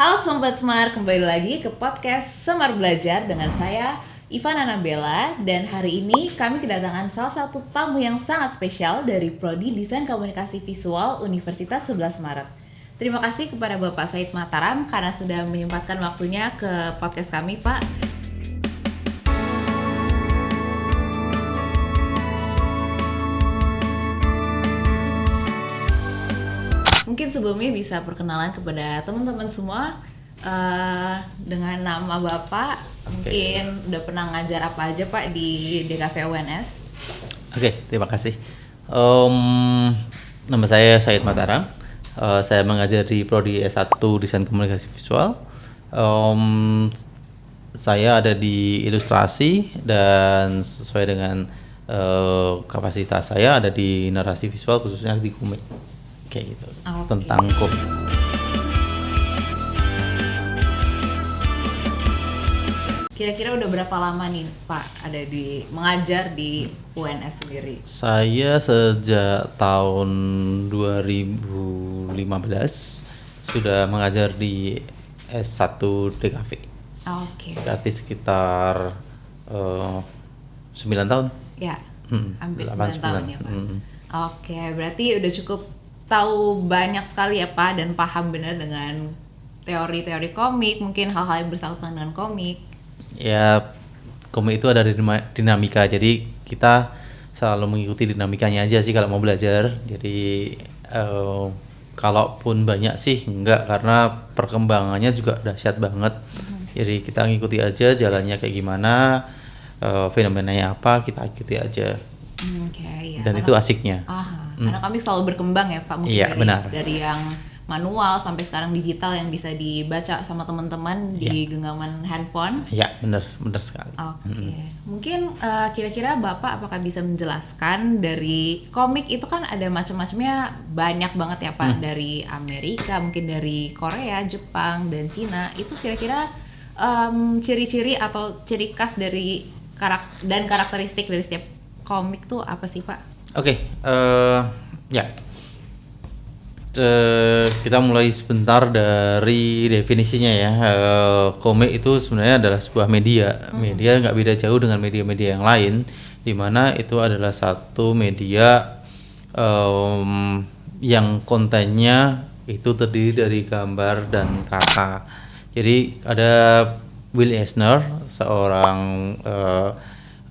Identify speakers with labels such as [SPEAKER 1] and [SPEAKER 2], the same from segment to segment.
[SPEAKER 1] Halo Sobat Semar, kembali lagi ke podcast Semar Belajar dengan saya Ivan Anabella. Dan hari ini kami kedatangan salah satu tamu yang sangat spesial dari Prodi Desain Komunikasi Visual Universitas 11 Maret. Terima kasih kepada Bapak Said Mataram karena sudah menyempatkan waktunya ke podcast kami, Pak. Mungkin sebelumnya bisa perkenalan kepada teman-teman semua dengan nama Bapak. Mungkin udah pernah ngajar apa aja Pak di DKV UNS?
[SPEAKER 2] Oke, terima kasih. Nama saya Said Mataram. Saya mengajar di Prodi S1 Desain Komunikasi Visual. Saya ada di ilustrasi dan sesuai dengan kapasitas saya ada di narasi visual khususnya di komik. Kayak gitu. Tentang komik.
[SPEAKER 1] Kira-kira udah berapa lama nih Pak ada di mengajar di UNS sendiri?
[SPEAKER 2] Saya sejak tahun 2015 sudah mengajar di S1 DKV. Berarti sekitar 9 tahun.
[SPEAKER 1] Ya, hampir 9 tahun ya Pak. Oke, berarti udah cukup tahu banyak sekali ya Pak dan paham benar dengan teori-teori komik, mungkin hal-hal yang bersangkutan dengan komik.
[SPEAKER 2] Ya, komik itu ada dinamika, jadi kita selalu mengikuti dinamikanya aja sih kalau mau belajar. Jadi kalaupun banyak sih enggak, karena perkembangannya juga dahsyat banget. Jadi kita ngikuti aja jalannya kayak gimana, fenomenanya apa, kita ikuti aja.
[SPEAKER 1] Ya,
[SPEAKER 2] dan itu asiknya.
[SPEAKER 1] Karena kami selalu berkembang ya Pak, mungkin dari yang manual sampai sekarang digital yang bisa dibaca sama teman-teman di genggaman handphone.
[SPEAKER 2] Ya, benar sekali.
[SPEAKER 1] Mungkin kira-kira Bapak apakah bisa menjelaskan dari komik itu kan ada macam-macamnya banyak banget ya Pak, dari Amerika, mungkin dari Korea, Jepang, dan Cina. Itu kira-kira ciri-ciri atau ciri khas dari dan karakteristik dari setiap komik tuh apa sih Pak?
[SPEAKER 2] Kita mulai sebentar dari definisinya ya. Komik itu sebenarnya adalah sebuah media. Media nggak beda jauh dengan media-media yang lain, di mana itu adalah satu media yang kontennya itu terdiri dari gambar dan kata. Jadi ada Will Eisner, seorang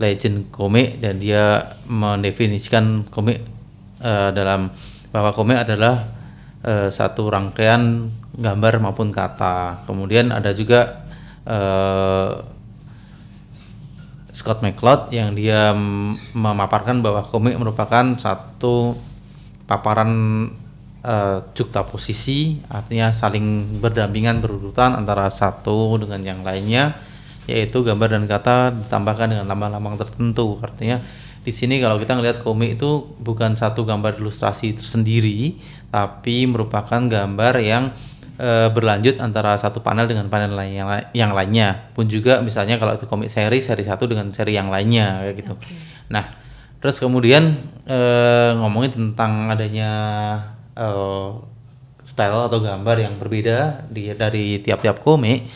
[SPEAKER 2] legend komik, dan dia mendefinisikan komik dalam bahwa komik adalah satu rangkaian gambar maupun kata. Kemudian ada juga Scott McCloud yang dia memaparkan bahwa komik merupakan satu paparan juxtaposisi, artinya saling berdampingan berurutan antara satu dengan yang lainnya, yaitu gambar dan kata ditambahkan dengan lambang-lambang tertentu. Artinya di sini kalau kita ngelihat komik itu bukan satu gambar ilustrasi tersendiri, tapi merupakan gambar yang berlanjut antara satu panel dengan panel yang lainnya. Pun juga misalnya kalau itu komik seri satu dengan seri yang lainnya kayak gitu. Nah, terus kemudian ngomongin tentang adanya style atau gambar yang berbeda dari tiap-tiap komik.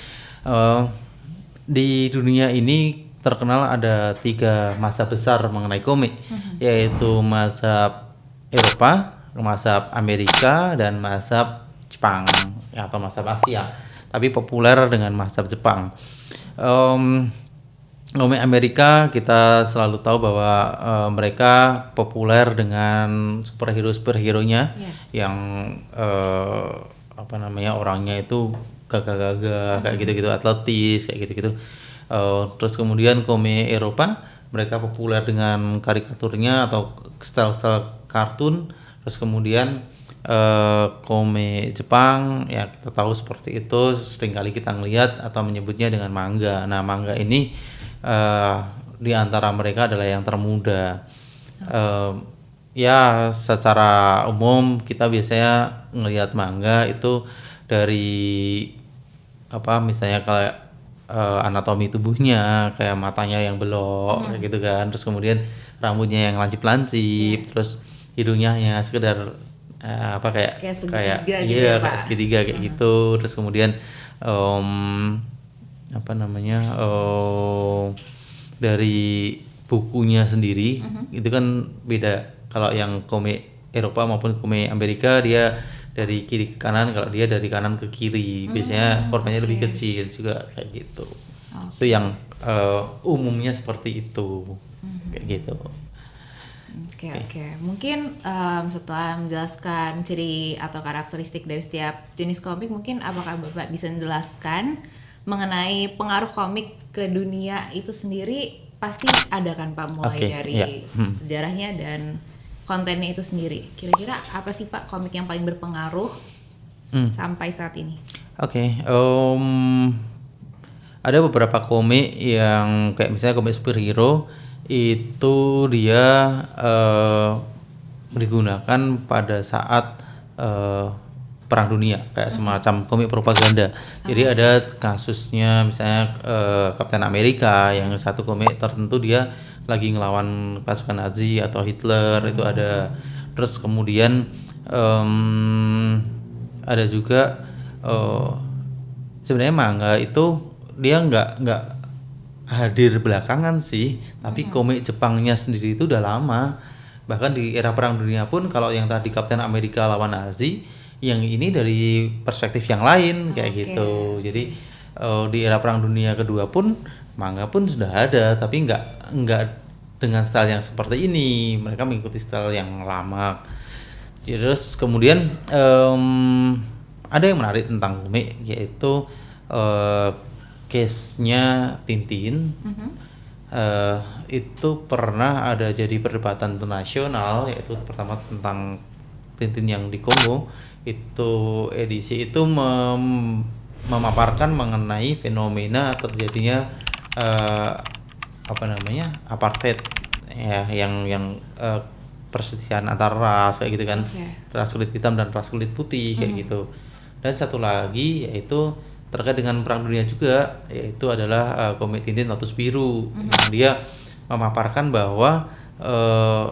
[SPEAKER 2] Di dunia ini terkenal ada 3 mazhab besar mengenai komik, yaitu mazhab Eropa, mazhab Amerika, dan mazhab Jepang atau mazhab Asia. Tapi populer dengan mazhab Jepang. Komik Amerika kita selalu tahu bahwa mereka populer dengan superhero-nya yang orangnya itu gagah-gagah kayak gitu-gitu, atletis kayak gitu-gitu. Terus kemudian komik Eropa mereka populer dengan karikaturnya atau style-style kartun. Terus kemudian komik Jepang ya kita tahu seperti itu, seringkali kita ngelihat atau menyebutnya dengan manga. Nah, manga ini di antara mereka adalah yang termuda. Ya secara umum kita biasanya ngelihat manga itu dari misalnya kayak anatomi tubuhnya, kayak matanya yang belok kayak gitu kan, terus kemudian rambutnya yang lancip-lancip, terus hidungnya hanya sekedar apa kayak
[SPEAKER 1] Kayak segitiga gitu
[SPEAKER 2] iya
[SPEAKER 1] ya, Pak?
[SPEAKER 2] kayak segitiga kayak gitu. Terus kemudian em, apa namanya dari bukunya sendiri itu kan beda. Kalau yang komik Eropa maupun komik Amerika dia dari kiri ke kanan, kalau dia dari kanan ke kiri. Biasanya korbannya
[SPEAKER 1] Oke.
[SPEAKER 2] lebih kecil juga kayak gitu. Itu
[SPEAKER 1] Oke.
[SPEAKER 2] yang umumnya seperti itu. Kayak gitu.
[SPEAKER 1] Oke, oke. Mungkin setelah menjelaskan ciri atau karakteristik dari setiap jenis komik, mungkin apakah Bapak bisa menjelaskan mengenai pengaruh komik ke dunia itu sendiri? Pasti ada kan Pak, mulai
[SPEAKER 2] Oke,
[SPEAKER 1] dari
[SPEAKER 2] ya.
[SPEAKER 1] sejarahnya dan kontennya itu sendiri. Kira-kira apa sih Pak komik yang paling berpengaruh sampai saat ini?
[SPEAKER 2] Oke, ada beberapa komik yang kayak misalnya komik superhero itu dia digunakan pada saat Perang Dunia kayak semacam komik propaganda. Jadi ada kasusnya misalnya Kapten Amerika yang satu komik tertentu dia lagi ngelawan pasukan Nazi atau Hitler itu ada. Terus kemudian ada juga sebenarnya manga itu dia nggak hadir belakangan sih, tapi komik Jepangnya sendiri itu udah lama. Bahkan di era Perang Dunia pun kalau yang tadi Kapten Amerika lawan Nazi, yang ini dari perspektif yang lain kayak
[SPEAKER 1] Oke.
[SPEAKER 2] gitu. Jadi di era Perang Dunia Kedua pun manga pun sudah ada, tapi nggak dengan style yang seperti ini. Mereka mengikuti style yang lama. Terus kemudian ada yang menarik tentang komik yaitu case-nya Tintin. Itu pernah ada jadi perdebatan internasional, yaitu pertama tentang Tintin yang di Kongo. Itu edisi itu memaparkan mengenai fenomena terjadinya apa namanya apartheid ya, yang perselisihan antar ras kayak gitu kan.
[SPEAKER 1] Oke.
[SPEAKER 2] Ras kulit hitam dan ras kulit putih kayak gitu. Dan satu lagi yaitu terkait dengan Perang Dunia juga, yaitu adalah komik Tintin Lotus Biru yang dia memaparkan bahwa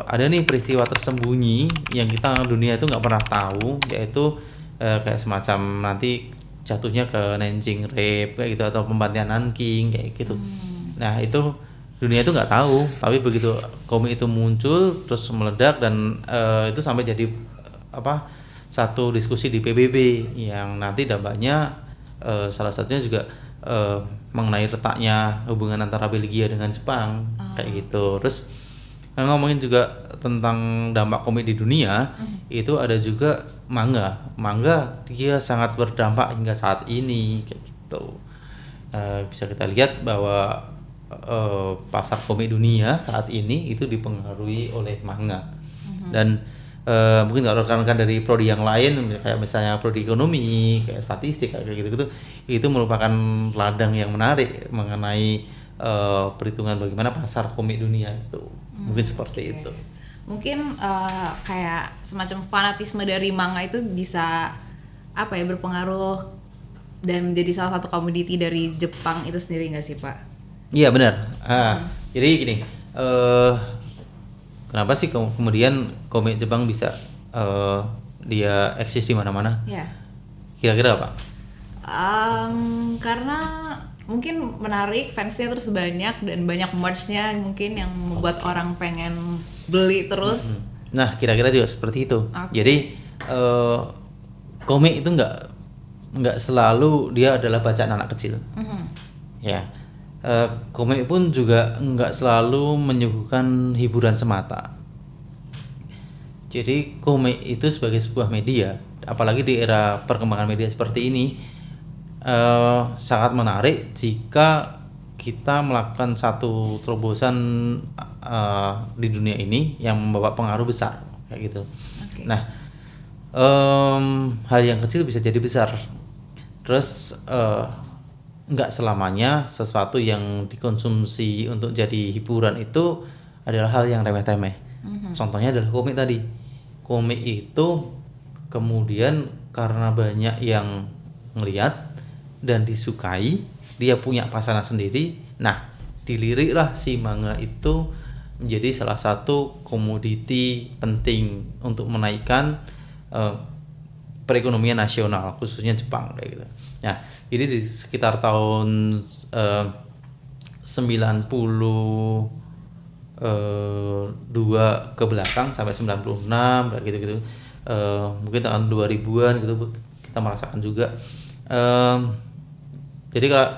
[SPEAKER 2] ada nih peristiwa tersembunyi yang kita dunia itu nggak pernah tahu, yaitu kayak semacam nanti jatuhnya ke Nanjing Rape kayak gitu atau pembantaian Nanking kayak gitu. Nah itu dunia itu nggak tahu, tapi begitu komik itu muncul terus meledak dan itu sampai jadi apa satu diskusi di PBB yang nanti dampaknya salah satunya juga mengenai retaknya hubungan antara Belgia dengan Jepang kayak gitu. Terus ngomongin juga tentang dampak komik di dunia, itu ada juga manga dia sangat berdampak hingga saat ini kayak gitu. Bisa kita lihat bahwa pasar komik dunia saat ini itu dipengaruhi oleh manga. Dan mungkin kalau rekan-rekan dari prodi yang lain kayak misalnya prodi ekonomi kayak statistik kayak gitu itu merupakan ladang yang menarik mengenai perhitungan bagaimana pasar komik dunia itu. Mungkin seperti itu.
[SPEAKER 1] Mungkin kayak semacam fanatisme dari manga itu bisa apa ya berpengaruh dan menjadi salah satu komoditi dari Jepang itu sendiri nggak sih Pak?
[SPEAKER 2] Iya benar. Jadi gini, kenapa sih kemudian komik Jepang bisa dia eksis di mana-mana?
[SPEAKER 1] Ya.
[SPEAKER 2] Kira-kira apa?
[SPEAKER 1] Karena mungkin menarik, fansnya terus banyak dan banyak merch-nya mungkin yang membuat orang pengen beli terus.
[SPEAKER 2] Nah, kira-kira juga seperti itu.
[SPEAKER 1] Oke.
[SPEAKER 2] Jadi komik itu nggak selalu dia adalah bacaan anak kecil. Ya, komik pun juga nggak selalu menyuguhkan hiburan semata. Jadi komik itu sebagai sebuah media, apalagi di era perkembangan media seperti ini, sangat menarik jika kita melakukan satu terobosan di dunia ini yang membawa pengaruh besar kayak gitu.
[SPEAKER 1] Oke.
[SPEAKER 2] Nah, hal yang kecil bisa jadi besar. Terus nggak selamanya sesuatu yang dikonsumsi untuk jadi hiburan itu adalah hal yang remeh-temeh. Contohnya adalah komik tadi. Komik itu kemudian karena banyak yang ngelihat dan disukai, dia punya pasaran sendiri. Nah, diliriklah si manga itu menjadi salah satu komoditi penting untuk menaikkan eh, perekonomian nasional khususnya Jepang kayak gitu. Nah, jadi di sekitar tahun 92 ke belakang sampai 96 kayak gitu-gitu. Mungkin tahun 2000-an gitu kita merasakan juga. Jadi kalau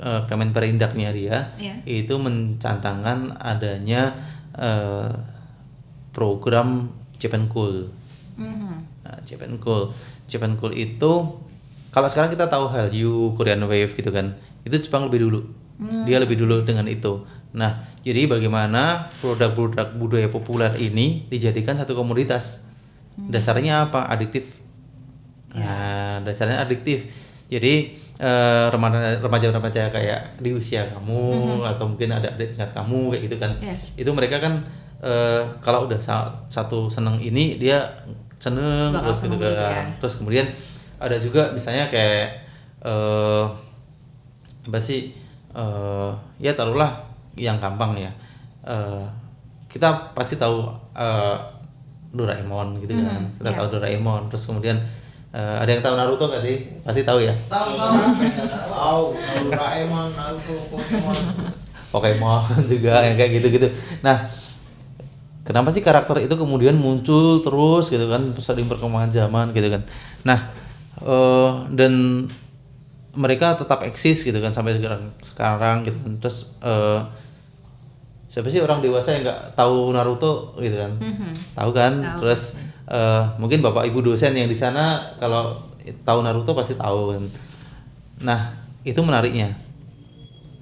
[SPEAKER 2] Kemenperindaknya dia itu mencantangkan adanya program Japan Cool. Nah, Japan Cool itu kalau sekarang kita tahu Hallyu, Korean Wave gitu kan, itu Jepang lebih dulu. Dia lebih dulu dengan itu. Nah, jadi bagaimana produk-produk budaya populer ini dijadikan satu komoditas? Dasarnya apa? Adiktif. Nah, dasarnya adiktif. Jadi remaja-remaja kayak di usia kamu atau mungkin ada adik tingkat kamu kayak gitu kan. Itu mereka kan kalau udah satu seneng ini dia seneng
[SPEAKER 1] Bakal
[SPEAKER 2] terus gitu
[SPEAKER 1] seneng terus
[SPEAKER 2] kan.
[SPEAKER 1] ya.
[SPEAKER 2] Terus kemudian ada juga misalnya kayak apa sih ya taruhlah yang gampang ya. Kita pasti tahu Doraemon gitu kan. Kita tahu Doraemon. Terus kemudian ada yang tahu Naruto nggak sih? Pasti tahu ya.
[SPEAKER 3] Tahu Doraemon, Naruto,
[SPEAKER 2] Pokemon juga yang kayak gitu-gitu. Nah, kenapa sih karakter itu kemudian muncul terus gitu kan sering perkembangan zaman gitu kan. Nah, dan mereka tetap eksis gitu kan sampai sekarang gitu kan. Terus siapa sih orang dewasa yang nggak tahu Naruto gitu kan? Tahu kan? Terus mungkin bapak ibu dosen yang di sana kalau tahu Naruto pasti tahu kan. Nah, itu menariknya.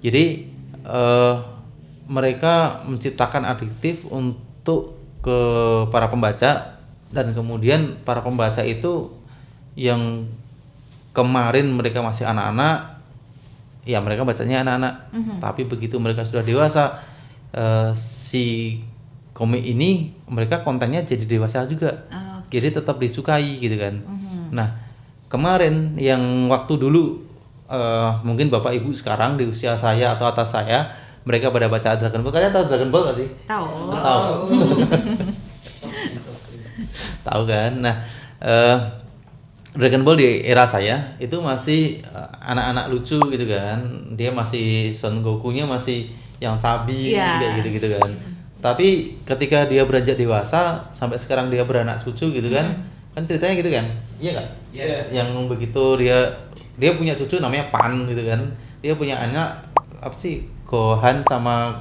[SPEAKER 2] Jadi mereka menciptakan adiktif untuk ke para pembaca dan kemudian para pembaca itu yang kemarin mereka masih anak-anak, ya mereka bacanya anak-anak. Tapi begitu mereka sudah dewasa, si komik ini mereka kontennya jadi dewasa juga. Jadi tetap disukai gitu kan. Nah, kemarin yang waktu dulu mungkin bapak ibu sekarang di usia saya atau atas saya, mereka pada baca Dragon Ball. Kalian tahu Dragon Ball gak sih?
[SPEAKER 1] Tahu.
[SPEAKER 2] Tahu kan? Nah, Dragon Ball di era saya itu masih anak-anak lucu gitu kan. Dia masih Son Goku-nya masih yang cabi kayak gitu-gitu kan. Tapi ketika dia beranjak dewasa sampai sekarang dia beranak cucu gitu kan. Kan ceritanya gitu kan. Iya enggak? Yang begitu dia punya cucu namanya Pan gitu kan. Dia punya anak apa sih? Gohan sama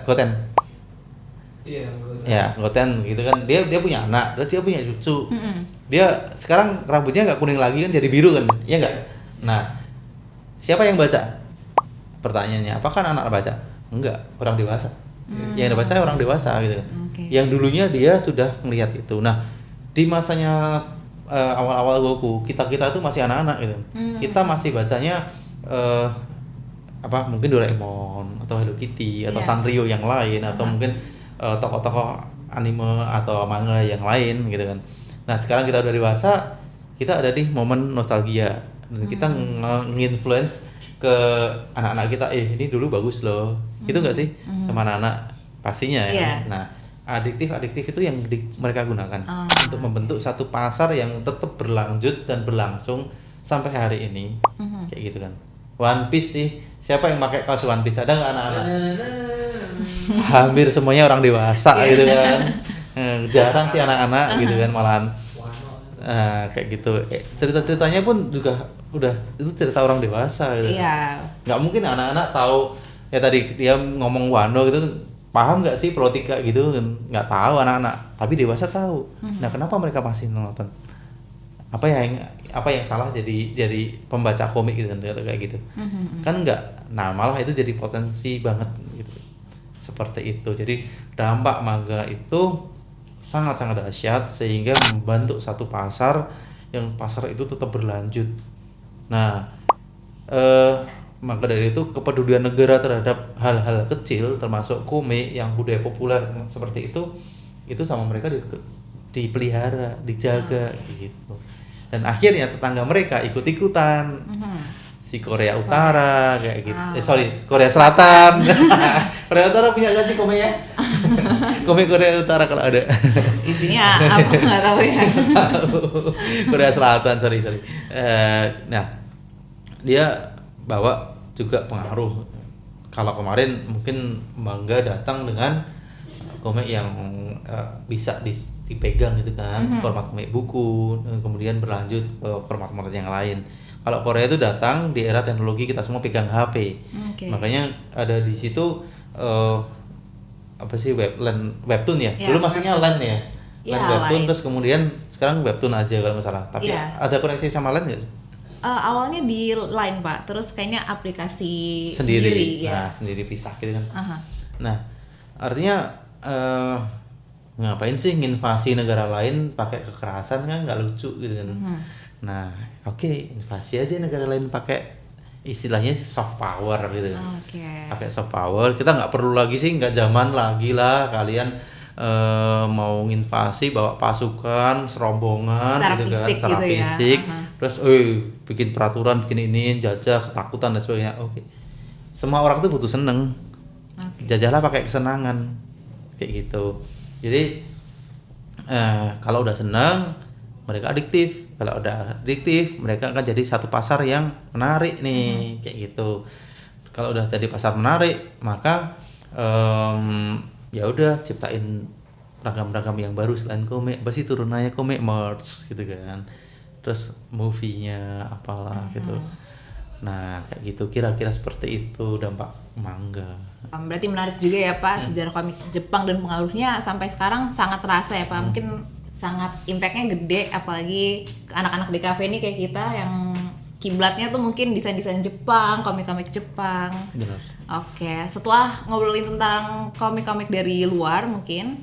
[SPEAKER 2] Goten.
[SPEAKER 3] Iya,
[SPEAKER 2] Ya, Goten gitu kan. Dia punya anak, terus dia punya cucu. Dia sekarang rambutnya nggak kuning lagi kan jadi biru kan? Iya nggak? Nah, siapa yang baca? Pertanyaannya, apakah anak baca? Enggak, orang dewasa. Yang baca orang dewasa gitu kan. Yang dulunya dia sudah melihat itu. Nah, di masanya awal-awal Goku, kita tuh masih anak-anak gitu. Kita masih bacanya mungkin Doraemon atau Hello Kitty atau Sanrio yang lain atau mungkin tokoh-tokoh anime atau manga yang lain gitu kan. Nah, sekarang kita udah dewasa, kita ada di momen nostalgia dan kita nge-influence ke anak-anak kita, ini dulu bagus loh. Gitu enggak sih? Sama anak-anak pastinya ya. Nah, adiktif itu yang mereka gunakan untuk membentuk satu pasar yang tetap berlanjut dan berlangsung sampai hari ini. Kayak gitu kan. One Piece sih. Siapa yang pakai kaos One Piece? Ada nggak anak-anak? Hampir semuanya orang dewasa gitu kan. Jarang sih anak-anak gitu kan malahan. Kayak gitu. Cerita-ceritanya pun juga udah itu cerita orang dewasa gitu. Nggak mungkin anak-anak tahu ya tadi dia ngomong Wano gitu paham nggak sih Protika gitu kan? Nggak tahu anak-anak, tapi dewasa tahu. Nah, kenapa mereka masih nonton? Apa yang salah jadi pembaca komik gitu kan kayak gitu. Kan enggak. Nah, malah itu jadi potensi banget gitu. Seperti itu. Jadi dampak manga itu sangat-sangat dahsyat sehingga membantu satu pasar yang pasar itu tetap berlanjut. Nah, maka dari itu kepedulian negara terhadap hal-hal kecil termasuk komik yang budaya populer seperti itu sama mereka dipelihara, dijaga gitu. Dan akhirnya tetangga mereka ikut-ikutan. si Korea Utara kayak gitu. Korea Selatan. Korea Utara punya nggak sih komiknya? Komik Korea Utara kalau ada.
[SPEAKER 1] Isinya apa nggak tahu ya.
[SPEAKER 2] Korea Selatan, sorry. Nah, dia bawa juga pengaruh. Kalau kemarin mungkin Mangga datang dengan komik yang bisa dipegang gitu kan, format komik buku, kemudian berlanjut ke format-format yang lain. Kalau Korea itu datang di era teknologi kita semua pegang HP, makanya ada di situ apa sih webtoon ya? Dulu maksudnya LAN ya, LAN webtoon, terus kemudian sekarang webtoon aja kalau nggak salah. Tapi ada koneksi sama LAN nggak sih?
[SPEAKER 1] Awalnya di Line Pak, terus kayaknya aplikasi
[SPEAKER 2] sendiri
[SPEAKER 1] ya.
[SPEAKER 2] Nah, sendiri pisah gitu kan. Nah, artinya ngapain sih nginvasi negara lain pakai kekerasan, kan nggak lucu gitu kan. Nah, oke, invasi aja negara lain pakai istilahnya soft power gitu. Pakai soft power, kita nggak perlu lagi sih, nggak zaman lagi lah kalian mau nginvasi bawa pasukan serombongan
[SPEAKER 1] secara
[SPEAKER 2] gitu kan,
[SPEAKER 1] fisik
[SPEAKER 2] secara
[SPEAKER 1] gitu
[SPEAKER 2] fisik,
[SPEAKER 1] ya.
[SPEAKER 2] terus bikin peraturan, bikin ini, jajah, ketakutan dan sebagainya. Semua orang tuh butuh seneng, jajahlah pakai kesenangan kayak gitu. Jadi kalau udah senang mereka adiktif, kalau udah adiktif mereka akan jadi satu pasar yang menarik nih, kayak gitu. Kalau udah jadi pasar menarik, maka ya udah ciptain ragam-ragam yang baru selain komik. Apa sih turunannya komik, merch gitu kan, terus movie-nya apalah gitu. Nah kayak gitu, kira-kira seperti itu dampak manga.
[SPEAKER 1] Berarti menarik juga ya Pak, sejarah komik Jepang dan pengaruhnya sampai sekarang sangat terasa ya Pak. Mungkin sangat impactnya gede, apalagi ke anak-anak DKV ini kayak kita yang kiblatnya tuh mungkin desain-desain Jepang, komik-komik Jepang.
[SPEAKER 2] Benar.
[SPEAKER 1] Oke, setelah ngobrolin tentang komik-komik dari luar mungkin,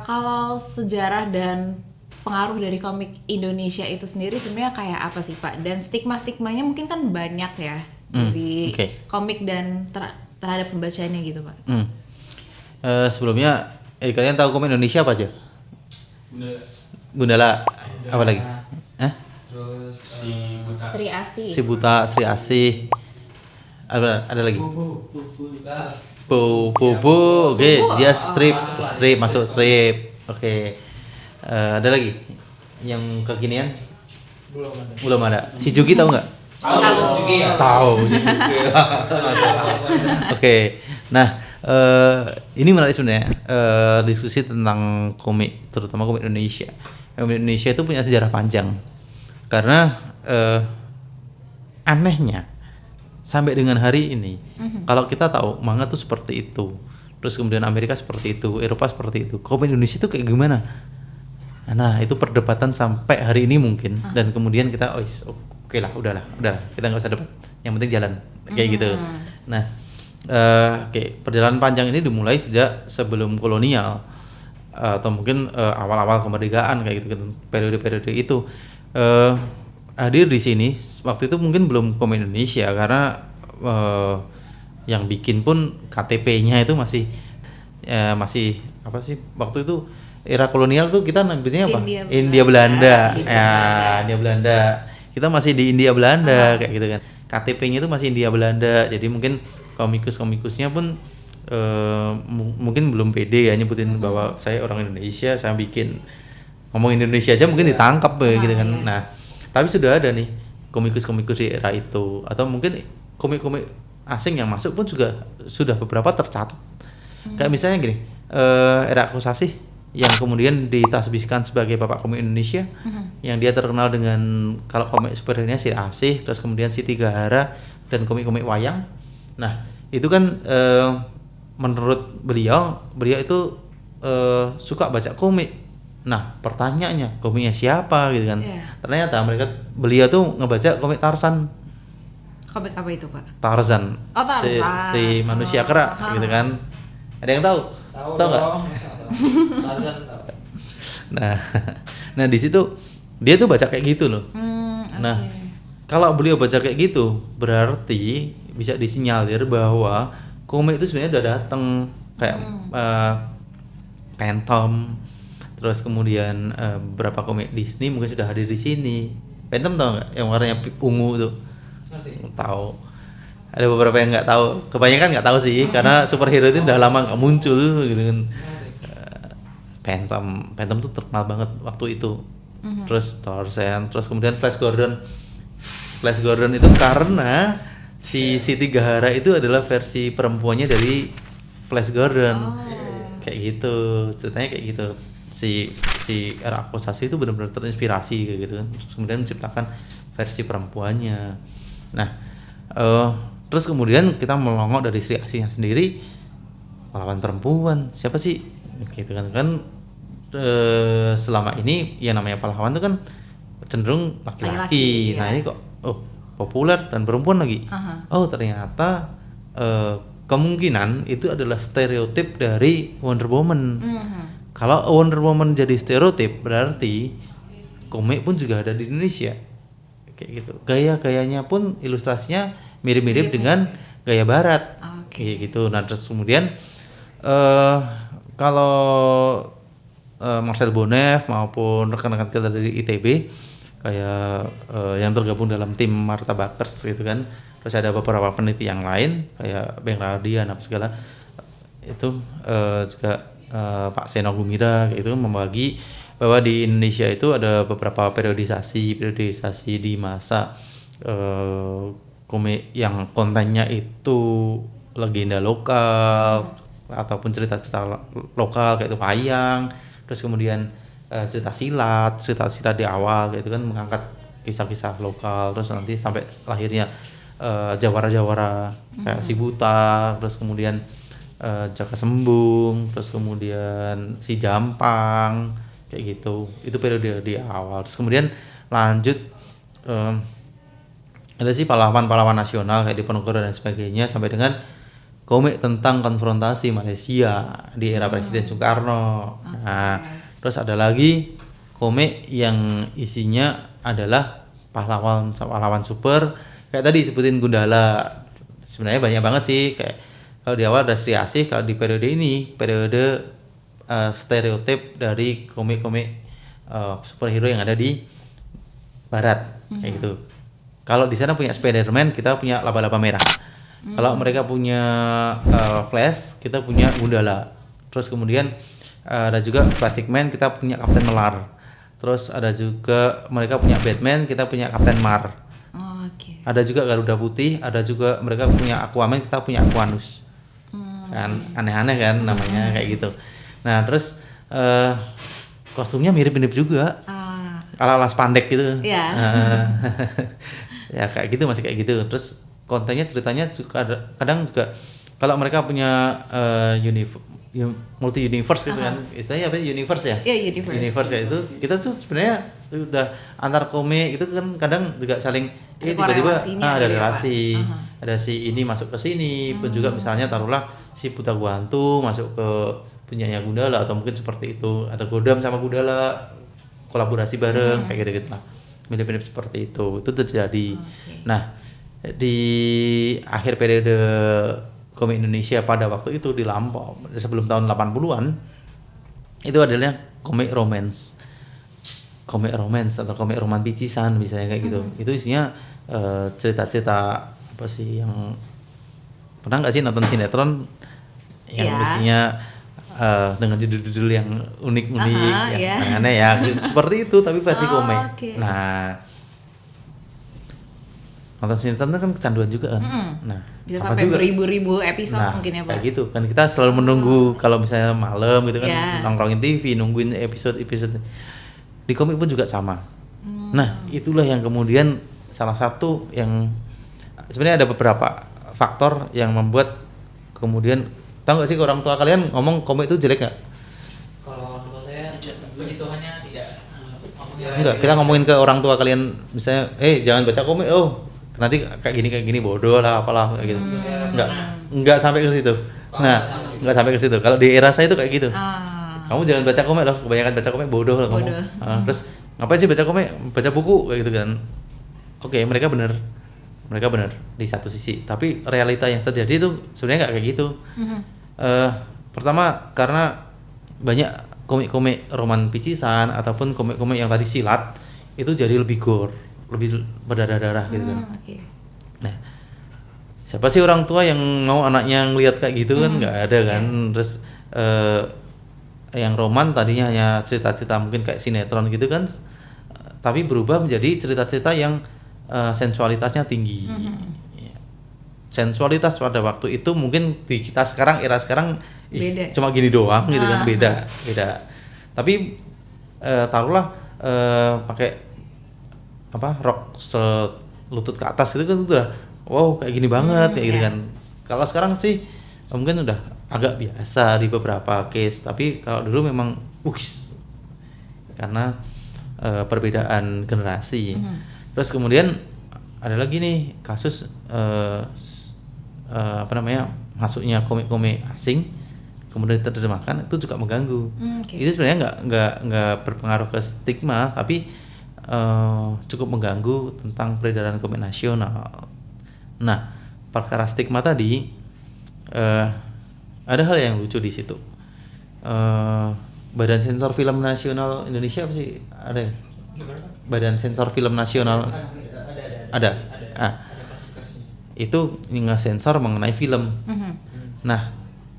[SPEAKER 1] kalau sejarah dan pengaruh dari komik Indonesia itu sendiri sebenarnya kayak apa sih Pak? Dan stigma-stigmanya mungkin kan banyak ya dari komik dan terhadap pembacanya gitu Pak.
[SPEAKER 2] Sebelumnya kalian tahu komik Indonesia apa aja? Gundala. Apa lagi?
[SPEAKER 3] Terus
[SPEAKER 1] Sri Asih.
[SPEAKER 2] Sri Asih. Ada lagi? Bobo. Oke, dia strip masuk strip. Oke. Ada lagi yang kekinian? Belum ada. Si Jugi tahu nggak? Tahu. Oke. Nah, ini menarik sebenarnya, diskusi tentang komik, terutama komik Indonesia. Komik Indonesia itu punya sejarah panjang. Karena anehnya sampai dengan hari ini, kalau kita tahu manga tuh seperti itu, terus kemudian Amerika seperti itu, Eropa seperti itu, komik Indonesia tuh kayak gimana? Nah, itu perdebatan sampai hari ini mungkin, dan kemudian kita oke lah, udahlah, kita nggak usah debat, yang penting jalan kayak gitu. Nah, perjalanan panjang ini dimulai sejak sebelum kolonial, atau mungkin awal-awal kemerdekaan kayak gitu, periode-periode itu. Hadir di sini waktu itu mungkin belum komik Indonesia, karena yang bikin pun KTP-nya itu masih apa sih, waktu itu era kolonial tuh kita namanya apa? India Belanda. India Belanda. Kita masih di India Belanda kayak gitu kan. KTP-nya itu masih India Belanda. Jadi mungkin komikusnya pun mungkin belum pede ya nyebutin bahwa saya orang Indonesia, saya bikin ngomong Indonesia aja mungkin ditangkap gitu kan. Nah, tapi sudah ada nih komikus di era itu, atau mungkin komik-komik asing yang masuk pun juga sudah beberapa tercatat. Kayak misalnya gini, Era Kosasih yang kemudian ditasbihkan sebagai bapak komik Indonesia, yang dia terkenal dengan, kalau komik superhero-nya Sri Asih, terus kemudian Siti Gahara dan komik-komik wayang. Nah, itu kan menurut beliau itu suka baca komik. Nah, pertanyaannya, komiknya siapa gitu kan? Ternyata beliau tuh ngebaca komik Tarzan.
[SPEAKER 1] Komik apa itu Pak?
[SPEAKER 2] Tarzan.
[SPEAKER 1] Oh, Tarzan.
[SPEAKER 2] Si manusia kera gitu kan? Ada yang tahu? Tahu nggak?
[SPEAKER 3] Tarzan.
[SPEAKER 2] Nah di situ dia tuh baca kayak gitu loh. Nah, kalau beliau baca kayak gitu, berarti bisa disinyalir bahwa komik itu sebenarnya udah datang, kayak Phantom, terus kemudian beberapa komik Disney mungkin sudah hadir di sini. Phantom tau nggak? Yang warnanya ungu tuh. Tahu. Ada beberapa yang nggak tahu. Kebanyakan nggak tahu sih, karena superhero itu udah lama nggak muncul gitu kan. Phantom tuh terkenal banget waktu itu. Terus Tarzan, terus kemudian Flash Gordon. Flash Gordon itu karena si Siti Gahara itu adalah versi perempuannya dari Flash Gordon. Kayak gitu, ceritanya kayak gitu. Si era akusasi itu benar-benar terinspirasi kayak gitu kan. Terus kemudian menciptakan versi perempuannya. Nah, terus kemudian kita melongok dari Sri Asihnya sendiri, pahlawan perempuan siapa sih gitu kan selama ini yang namanya pahlawan itu kan cenderung laki-laki. Nah ini kok populer dan perempuan lagi. Ternyata kemungkinan itu adalah stereotip dari Wonder Woman. Kalau Wonder Woman jadi stereotip, berarti komik pun juga ada di Indonesia kayak gitu. Gaya-gayanya pun ilustrasinya mirip-mirip dengan gaya barat kayak gitu. Nah terus kemudian kalau Marcel Bonef maupun rekan-rekan kita dari ITB kayak yang tergabung dalam tim Marta Bakers gitu kan, terus ada beberapa peneliti yang lain kayak Beng Radian apa segala itu juga Pak Seno Gumira gitu membagi bahwa di Indonesia itu ada beberapa periodisasi di masa komik yang kontennya itu legenda lokal ataupun cerita-cerita lokal kayak itu wayang, terus kemudian cerita silat di awal gitu kan mengangkat kisah-kisah lokal, terus nanti sampai lahirnya jawara-jawara kayak Si Buta, terus kemudian Jaka Sembung, terus kemudian Si Jampang kayak gitu. Itu periode di awal. Terus kemudian lanjut ada sih pahlawan-pahlawan nasional kayak Diponegoro dan sebagainya sampai dengan komik tentang konfrontasi Malaysia di era Presiden Soekarno. Nah, terus ada lagi komik yang isinya adalah pahlawan super kayak tadi sebutin Gundala. Sebenarnya banyak banget sih, kayak kalau di awal ada Sri Asih, kalau di periode ini periode stereotip dari komik-komik superhero yang ada di barat kayak gitu. Kalau di sana punya Spider-Man, kita punya laba-laba merah. Kalau mereka punya Flash, kita punya Gundala. Terus kemudian ada juga Plastic Man, kita punya Kapten Melar. Terus ada juga mereka punya Batman, kita punya Kapten Mar. Ada juga Garuda Putih, ada juga mereka punya Aquaman, kita punya Aquanus. Kan aneh-aneh kan namanya kayak gitu. Nah terus kostumnya mirip-mirip juga, ala-ala spandek gitu. Ya kayak gitu, masih kayak gitu. Terus kontennya ceritanya juga kadang juga kalau mereka punya multi universe gitu kan, istilahnya apa universe ya?
[SPEAKER 1] Iya,
[SPEAKER 2] universe kayak itu kita tuh sebenarnya udah antar komik itu kan kadang juga saling tiba-tiba ada relasi, ada si ini masuk ke sini, pun juga misalnya taruhlah si Buta Guantu masuk ke punyanya Gundala atau mungkin seperti itu, ada Godam sama Gundala kolaborasi bareng kayak gitu-gitu lah, mirip-mirip seperti itu terjadi. Nah di akhir periode komik Indonesia pada waktu itu di lampau sebelum tahun 80-an itu adalah komik romance atau komik roman picisan misalnya kayak gitu. Itu isinya cerita-cerita apa sih yang pernah nggak sih nonton sinetron yang isinya dengan judul-judul yang unik-unik yang aneh ya seperti itu tapi versi komik. Nah nonton sinetron itu kan kecanduan juga kan. Nah,
[SPEAKER 1] bisa sampai beribu-ribu episode mungkin ya Pak.
[SPEAKER 2] Kayak gitu kan kita selalu menunggu kalau misalnya malam gitu kan nongkrongin TV nungguin episode. Di komik pun juga sama. Nah, itulah yang kemudian salah satu yang sebenarnya ada beberapa faktor yang membuat kemudian tahu nggak sih orang tua kalian ngomong komik itu jelek nggak?
[SPEAKER 3] Kalau orang tua saya puji Tuhannya tidak.
[SPEAKER 2] Enggak, kita ngomongin ke orang tua kalian misalnya, jangan baca komik, nanti kayak gini bodoh lah apalah kayak gitu. Enggak sampai ke situ. Nah, enggak sampai ke situ. Kalau di era saya itu kayak gitu. Kamu jangan baca komik loh, kebanyakan baca komik bodoh lah kamu. Terus ngapain sih baca komik? Baca buku kayak gitu kan. Oke, mereka benar di satu sisi, tapi realita yang terjadi itu sebenarnya nggak kayak gitu. Pertama karena banyak komik-komik roman picisan ataupun komik-komik yang tadi silat itu jadi lebih gore, lebih berdarah-darah gitu kan. Nah, siapa sih orang tua yang mau anaknya ngelihat kayak gitu kan? Nggak ada kan. Terus yang roman tadinya hanya cerita-cerita mungkin kayak sinetron gitu kan, tapi berubah menjadi cerita-cerita yang sensualitasnya tinggi. Ya. Sensualitas pada waktu itu mungkin di kita sekarang, era sekarang
[SPEAKER 1] Beda.
[SPEAKER 2] cuma gini doang gitu kan, beda. Tapi taruhlah pakai apa rok selutut ke atas itu kan udah wow kayak gini banget kayak gitu kan. Kalau sekarang sih mungkin udah agak biasa di beberapa case, tapi kalau dulu memang karena perbedaan generasi. Terus kemudian ada lagi nih kasus apa namanya masuknya komik-komik asing kemudian diterjemahkan, itu juga mengganggu. Itu sebenarnya nggak berpengaruh ke stigma, tapi cukup mengganggu tentang peredaran komik nasional. Nah, perkara stigma tadi ada hal yang lucu di situ. Badan Sensor Film Nasional Indonesia apa sih? Ada ya? Badan Sensor Film Nasional ada.
[SPEAKER 3] kasus-kasusnya.
[SPEAKER 2] Itu nge-sensor mengenai film. Nah,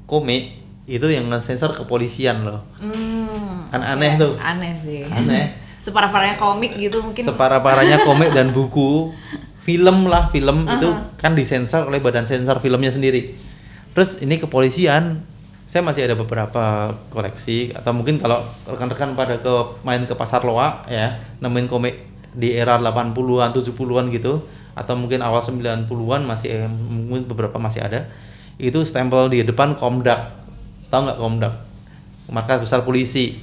[SPEAKER 2] komik itu yang nge-sensor kepolisian loh. Kan aneh tuh.
[SPEAKER 1] Aneh sih.
[SPEAKER 2] Aneh.
[SPEAKER 1] Separah-parahnya komik gitu mungkin.
[SPEAKER 2] Separah-parahnya komik dan buku, film itu kan disensor oleh Badan Sensor Filmnya sendiri. Terus ini kepolisian, saya masih ada beberapa koleksi, atau mungkin kalau rekan-rekan pada main ke pasar loak ya, nemuin komik di era 80-an, 70-an gitu, atau mungkin awal 90-an masih mungkin beberapa masih ada. Itu stempel di depan Komdak. Tahu nggak Komdak? Markas besar polisi.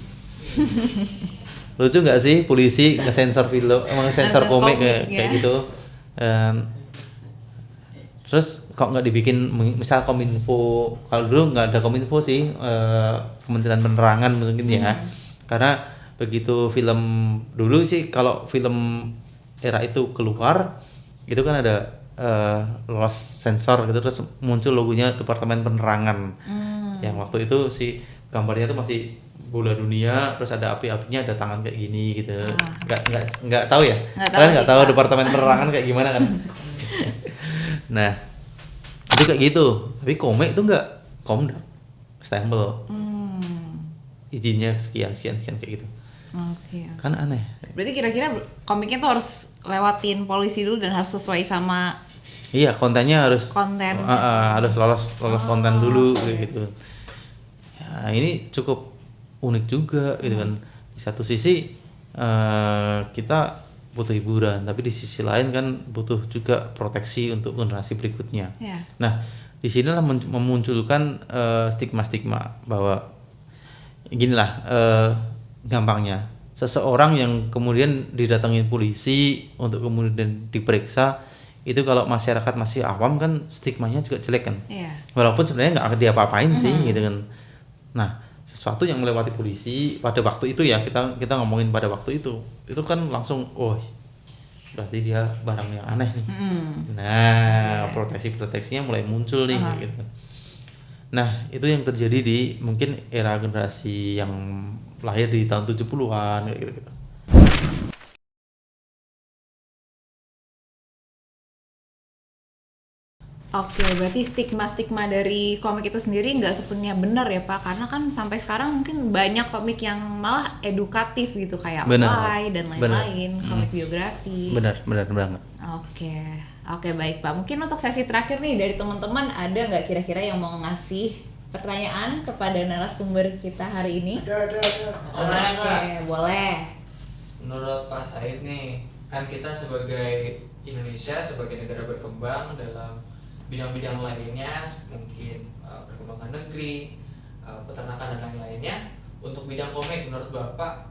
[SPEAKER 2] Lucu nggak sih polisi nge-sensor film, nge-sensor komik kayak gitu. Terus kok nggak dibikin misal Kominfo? Kalau dulu nggak ada Kominfo sih, Kementerian Penerangan mungkin ya. Karena begitu film dulu sih, kalau film era itu keluar, itu kan ada lolos sensor gitu, terus muncul logonya Departemen Penerangan. Yang waktu itu sih gambarnya tuh masih bola dunia, terus ada api-apinya, ada tangan kayak gini gitu. Nggak tahu ya? Kalian nggak tahu Departemen Penerangan kayak gimana kan? Nah, itu kayak gitu. Tapi komik itu nggak Komdak, stempel. Izinnya sekian kayak gitu.
[SPEAKER 1] Oke.
[SPEAKER 2] Kan aneh.
[SPEAKER 1] Berarti kira-kira komiknya tuh harus lewatin polisi dulu dan harus sesuai sama
[SPEAKER 2] Iya, kontennya harus
[SPEAKER 1] konten.
[SPEAKER 2] harus lolos konten dulu kayak gitu. Ya, ini cukup unik juga gitu kan. Di satu sisi kita butuh hiburan, tapi di sisi lain kan butuh juga proteksi untuk generasi berikutnya.
[SPEAKER 1] Ya.
[SPEAKER 2] Nah, di sinilah memunculkan stigma-stigma bahwa ginilah gampangnya, seseorang yang kemudian didatengin polisi untuk kemudian diperiksa, itu kalau masyarakat masih awam kan stigmanya juga jelek kan.
[SPEAKER 1] Iya.
[SPEAKER 2] Walaupun sebenarnya nggak diapa-apain sih gitu kan. Nah, sesuatu yang melewati polisi pada waktu itu ya, kita ngomongin pada waktu itu kan langsung berarti dia barang yang aneh nih. Nah, proteksinya mulai muncul nih gitu. Nah, itu yang terjadi di mungkin era generasi yang lahir di tahun 70-an kayak gitu.
[SPEAKER 1] Oke, berarti stigma-stigma dari komik itu sendiri nggak sepenuhnya benar ya Pak, karena kan sampai sekarang mungkin banyak komik yang malah edukatif gitu kayak Pai dan lain-lain, komik biografi.
[SPEAKER 2] Benar banget.
[SPEAKER 1] Oke baik Pak. Mungkin untuk sesi terakhir nih dari teman-teman ada nggak kira-kira yang mau ngasih pertanyaan kepada narasumber kita hari ini?
[SPEAKER 3] Ada.
[SPEAKER 1] Oke, boleh.
[SPEAKER 3] Menurut Pak Said nih, kan kita sebagai Indonesia, sebagai negara berkembang dalam bidang-bidang lainnya, mungkin perkembangan negeri, peternakan dan lain-lainnya. Untuk bidang komik, menurut Bapak,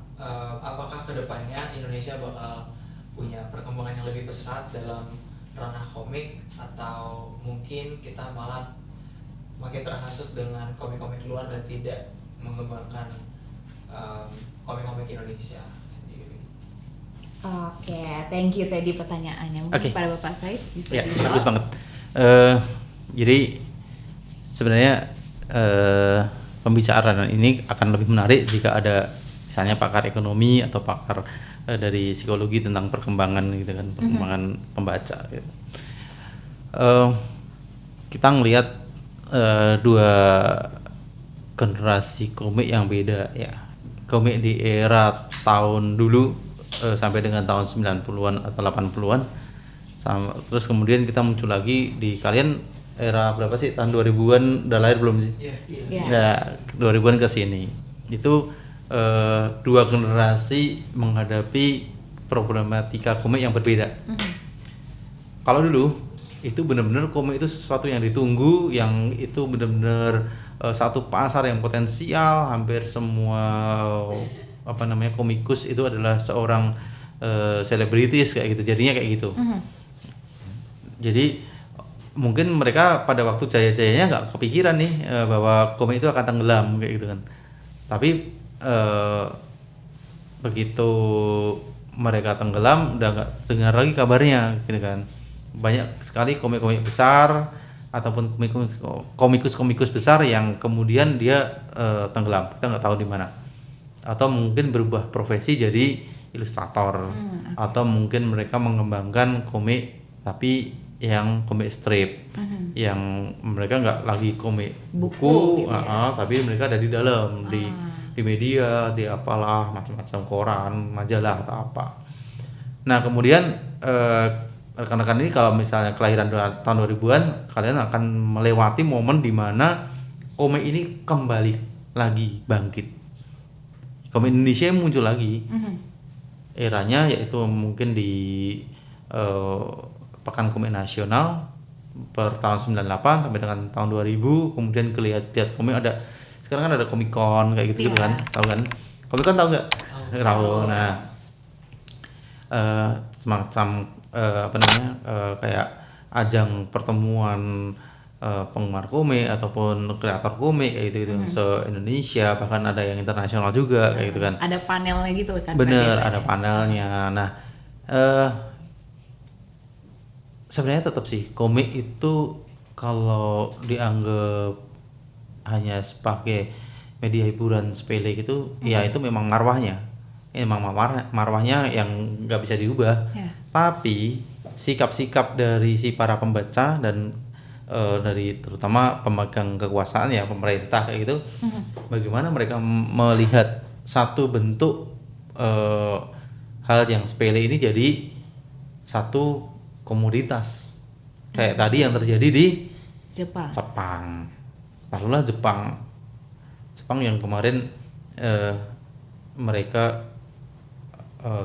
[SPEAKER 3] apakah kedepannya Indonesia bakal punya perkembangan yang lebih pesat dalam ranah komik, atau mungkin kita malah makin terhasut dengan komik-komik luar dan tidak mengembangkan komik-komik Indonesia sendiri?
[SPEAKER 1] Oke, thank you Teddy pertanyaannya. Mungkin pada Bapak Said bisa dijawab.
[SPEAKER 2] Bagus banget. Jadi sebenarnya pembicaraan ini akan lebih menarik jika ada misalnya pakar ekonomi atau pakar dari psikologi tentang perkembangan gitu kan, perkembangan pembaca gitu. eh, kita ngelihat dua generasi komik yang beda ya. Komik di era tahun dulu sampai dengan tahun 90-an atau 80-an. Terus kemudian kita muncul lagi di kalian era berapa sih? Tahun 2000-an udah lahir belum sih?
[SPEAKER 1] Iya.
[SPEAKER 2] Ya, 2000-an ke sini. Itu dua generasi menghadapi problematika komik yang berbeda. Kalau dulu itu benar-benar komik itu sesuatu yang ditunggu, yang itu benar-benar satu pasar yang potensial. Hampir semua komikus itu adalah seorang selebritis kayak gitu, jadinya kayak gitu. Jadi mungkin mereka pada waktu jaya-jayanya nggak kepikiran nih bahwa komik itu akan tenggelam kayak gitu kan. Tapi begitu mereka tenggelam udah nggak dengar lagi kabarnya gitu kan. Banyak sekali komik-komik besar ataupun komikus-komikus besar yang kemudian dia tenggelam, kita nggak tahu di mana, atau mungkin berubah profesi jadi ilustrator, atau mungkin mereka mengembangkan komik tapi yang komik strip, yang mereka nggak lagi komik buku
[SPEAKER 1] gitu ya?
[SPEAKER 2] tapi mereka ada di dalam di media, di apalah macam-macam koran, majalah atau apa. Nah kemudian rekan-rekan ini kalau misalnya kelahiran tahun 2000-an, kalian akan melewati momen di mana komik ini kembali lagi bangkit. Komik Indonesia muncul lagi. Eranya yaitu mungkin di Pekan Komik Nasional per tahun 98 sampai dengan tahun 2000, kemudian lihat komik ada. Sekarang kan ada Comic Con kayak gitu kan, tahu kan? Comic Con tahu nggak? Tahu. Nah, semacam kayak ajang pertemuan penggemar komik ataupun kreator komik kayak gitu se-Indonesia, bahkan ada yang internasional juga kayak gitu kan.
[SPEAKER 1] Ada panelnya gitu kan?
[SPEAKER 2] Bener, ada panelnya. Nah, sebenarnya tetap sih komik itu kalau dianggap hanya sebagai media hiburan sepele gitu, ya itu memang marwahnya. Memang marwahnya yang nggak bisa diubah. Tapi sikap-sikap dari si para pembaca dan dari terutama pemegang kekuasaan ya, pemerintah kayak gitu, bagaimana mereka melihat satu bentuk hal yang sepele ini jadi satu komoditas. Kayak tadi yang terjadi di Jepang. Taruhlah Jepang yang kemarin mereka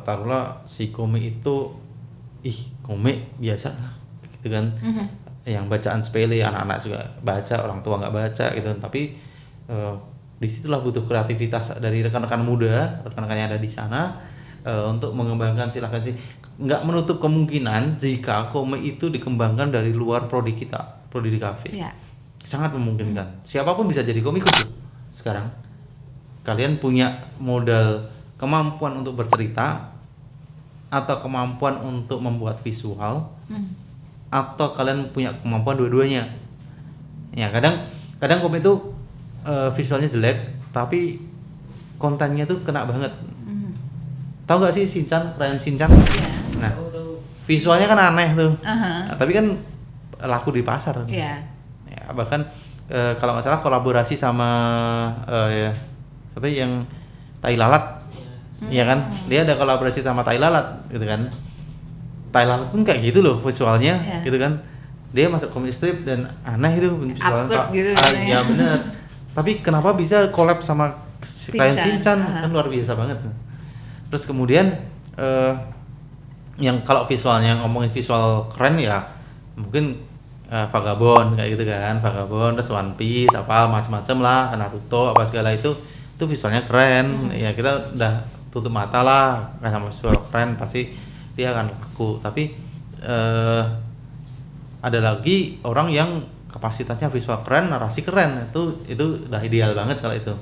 [SPEAKER 2] taruhlah si komik itu komik biasa lah gitu kan, yang bacaan sepele, anak-anak juga baca, orang tua nggak baca gitu, tapi disitulah butuh kreativitas dari rekan-rekan muda, rekan-rekan yang ada di sana untuk mengembangkan. Silakan sih, nggak menutup kemungkinan jika komik itu dikembangkan dari luar prodi kita, prodi di kafe. Sangat memungkinkan. Siapapun bisa jadi komikus tuh sekarang. Kalian punya modal kemampuan untuk bercerita atau kemampuan untuk membuat visual, atau kalian punya kemampuan dua-duanya. Ya kadang komik itu visualnya jelek tapi kontennya tuh kena banget. Tahu nggak sih Shinchan, Crayon Shinchan? Nah, visualnya kan aneh tuh. Nah, tapi kan laku di pasar. Ya, bahkan kalau nggak salah kolaborasi sama siapa yang Tai Lalat, ya kan? Dia ada kolaborasi sama Tai Lalat, gitu kan? Tai Lalat pun kayak gitu loh visualnya, gitu kan? Dia masuk komik strip dan aneh itu visualnya.
[SPEAKER 1] Absurd gitu.
[SPEAKER 2] Ya benar. Tapi kenapa bisa collab sama Crayon Shinchan? Kan luar biasa banget. Terus kemudian yang kalau visualnya ngomongin visual keren ya mungkin Vagabond kayak gitu kan, Vagabond, terus One Piece, apa macam-macam lah, Naruto apa segala itu visualnya keren. Ya kita udah tutup mata lah, kan sama visual keren pasti dia akan laku. Tapi ada lagi orang yang kapasitasnya visual keren, narasi keren, itu udah ideal banget kalau itu.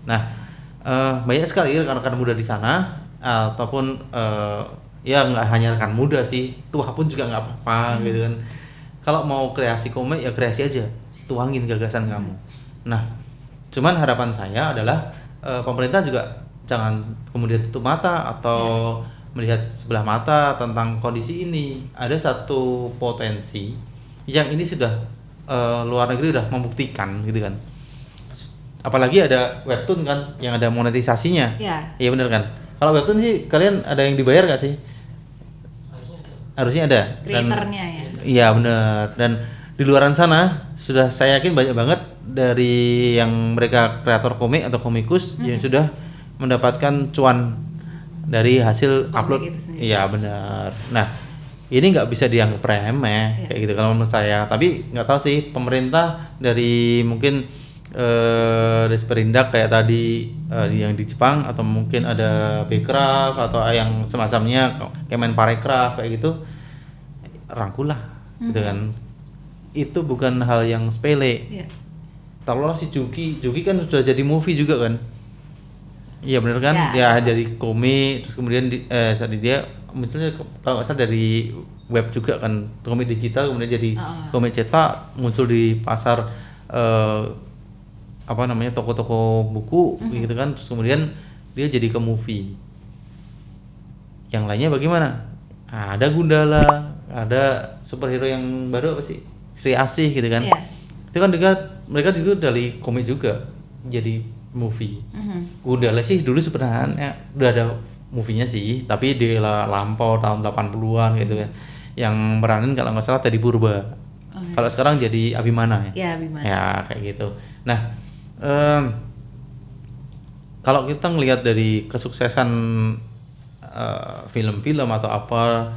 [SPEAKER 2] Nah banyak sekali rekan-rekan muda di sana, ataupun ya nggak hanya rekan muda sih, tua pun juga nggak apa-apa gitu kan. Kalau mau kreasi komik ya kreasi aja, tuangin gagasan kamu. Nah, cuman harapan saya adalah pemerintah juga jangan kemudian tutup mata atau melihat sebelah mata tentang kondisi ini. Ada satu potensi yang ini sudah luar negeri udah membuktikan gitu kan. Apalagi ada webtoon kan yang ada monetisasinya.
[SPEAKER 1] Ya.
[SPEAKER 2] Iya bener kan. Kalau webtoon sih kalian ada yang dibayar gak sih? Harusnya ada.
[SPEAKER 1] Kreatornya ya.
[SPEAKER 2] Iya bener. Dan di luaran sana sudah saya yakin banyak banget dari yang mereka kreator komik atau komikus yang sudah mendapatkan cuan dari hasil
[SPEAKER 1] Komik
[SPEAKER 2] upload.
[SPEAKER 1] itu sendiri.
[SPEAKER 2] Iya benar. Nah ini nggak bisa dianggap remeh kayak gitu kalau menurut saya. Tapi nggak tahu sih pemerintah dari mungkin Desperindak kayak tadi yang di Jepang atau mungkin ada Bekraf atau yang semacamnya Kemenparekraf kayak gitu rangkul lah gitu kan. Itu bukan hal yang sepele.
[SPEAKER 1] Iya.
[SPEAKER 2] Taruhlah si Juki kan sudah jadi movie juga kan. Iya bener kan? Ya jadi komik terus kemudian saat dia munculnya kalau nggak salah dari web juga kan, komik digital kemudian jadi komik cetak muncul di pasar apa namanya toko-toko buku gitu kan, terus kemudian dia jadi ke movie. Yang lainnya bagaimana? Ada Gundala, ada superhero yang baru apa sih? Sri Asih gitu kan. Itu kan mereka juga dari komik juga jadi movie. Gundala sih dulu sebenarnya udah ada movie-nya sih, tapi di lampau tahun 80-an gitu kan. Yang meranin kalau nggak salah Teddy Purba. Kalau sekarang jadi Abimana ya.
[SPEAKER 1] Ya, Abimana.
[SPEAKER 2] Ya kayak gitu. Nah, kalau kita ngelihat dari kesuksesan film-film atau apa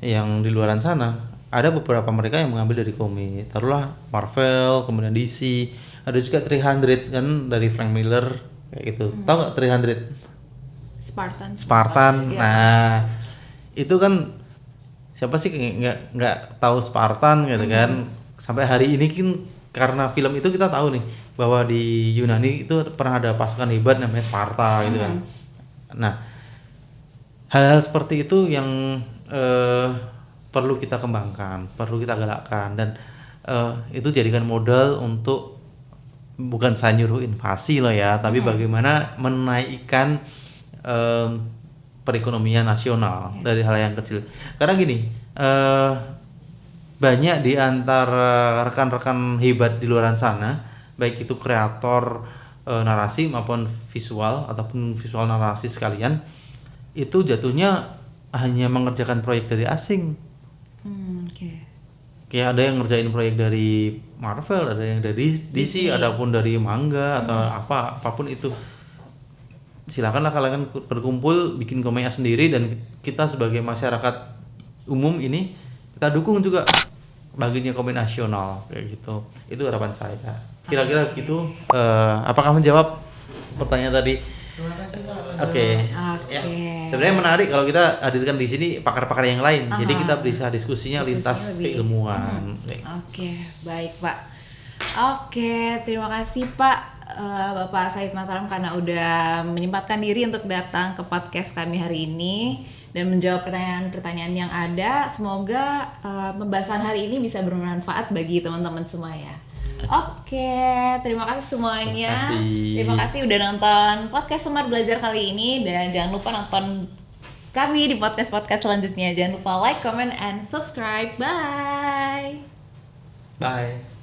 [SPEAKER 2] yang di luaran sana, ada beberapa mereka yang mengambil dari komik. Taruhlah Marvel, kemudian DC, ada juga 300 kan dari Frank Miller kayak gitu. Tahu nggak 300? Spartan. Nah, itu kan siapa sih nggak tahu Spartan gitu kan. Sampai hari ini kan karena film itu kita tahu nih bahwa di Yunani itu pernah ada pasukan hebat namanya Sparta gitu kan. Nah, hal-hal seperti itu yang perlu kita kembangkan, perlu kita galakkan, dan itu jadikan modal untuk bukan saya nyuruh invasi loh ya, tapi bagaimana menaikkan perekonomian nasional dari hal yang kecil. Karena gini, banyak di antara rekan-rekan hebat di luar sana, baik itu kreator narasi maupun visual ataupun visual narasi sekalian, itu jatuhnya hanya mengerjakan proyek dari asing. Kayak ada yang ngerjain proyek dari Marvel, ada yang dari DC, adapun dari manga atau apapun itu. Silakanlah kalian berkumpul bikin komiknya sendiri, dan kita sebagai masyarakat umum ini kita dukung juga baginya komik nasional kayak gitu. Itu harapan saya. Kira-kira gitu. Apakah menjawab pertanyaan tadi? Oke. Ya. Sebenarnya menarik kalau kita hadirkan di sini pakar-pakar yang lain. Jadi kita bisa diskusinya lintas keilmuan.
[SPEAKER 1] Oke, baik Pak. Oke, terima kasih Pak Bapak Said Mataram karena udah menyempatkan diri untuk datang ke podcast kami hari ini dan menjawab pertanyaan-pertanyaan yang ada. Semoga pembahasan hari ini bisa bermanfaat bagi teman-teman semua ya. Oke, terima kasih semuanya. Terima kasih udah nonton podcast Semar Belajar kali ini, dan jangan lupa nonton kami di podcast-podcast selanjutnya. Jangan lupa like, comment, and subscribe. Bye.
[SPEAKER 2] Bye.